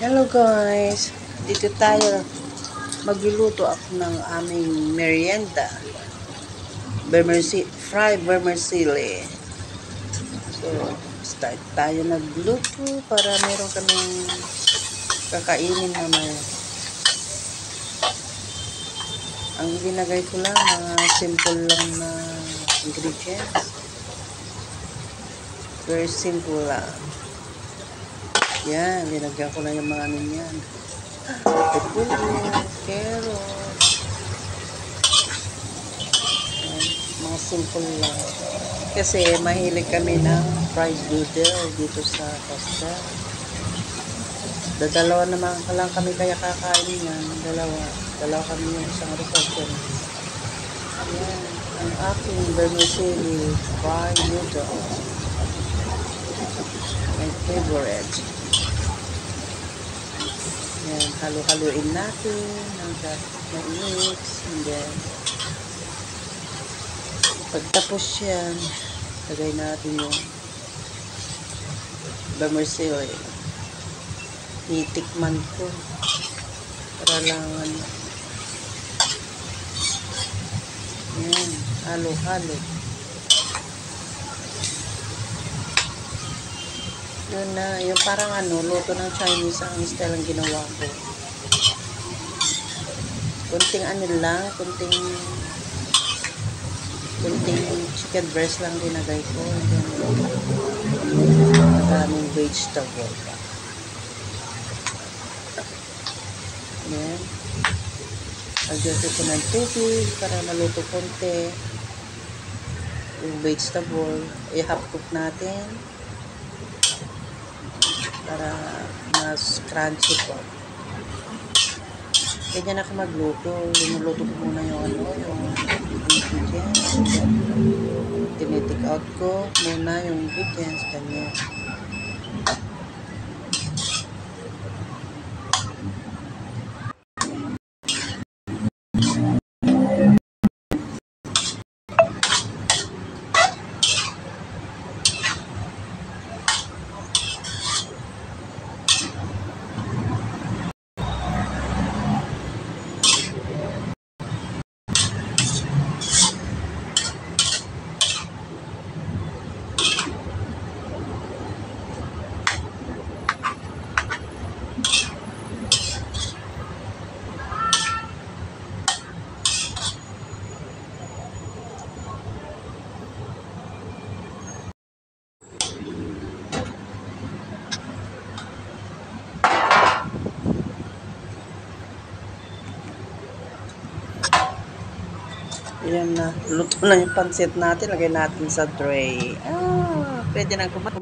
Hello guys, dito tayo magluluto ako ng aming merienda, fried vermicelli. So, start tayo nagluto para meron kaming kakainin naman. Ang ginagay ko lang, mga simple lang na ingredients. Very simple lang. Yan, linagyan ko na yung mga ano yan. Pepino, carrot. Yan, mga simple lang. Kasi mahilig kami ng fried noodle dito sa hostel. Dalawa naman lang kami kaya kakain yan. Dalawa kami yung isang reception. Yan, ang aking vermicelli fried noodle. My favorite. Yan, halo-haloin natin hanggang ma-mix. And then, pagtapos yan, lagay natin yung vermicelli. Titikman ko para lang ano. Yan, halo-halo. Yun na, yung parang ano, luto ng Chinese ang style ang ginawa ko. Kunting ano lang, kunting chicken breast lang dinagay ko. Maraming vegetable pa. Yan. Adjust ko ng tubig para maluto konti. Yung vegetable, i-half cook natin. Para mas crunchy po. Ganyan ako magluto. Linuluto ko muna yung ano, yung ingredients. Tinitik out ko muna yung ingredients. Ganyan. Ayan na. Luto na yung pansit natin. Lagay natin sa tray. Pwede na kumain.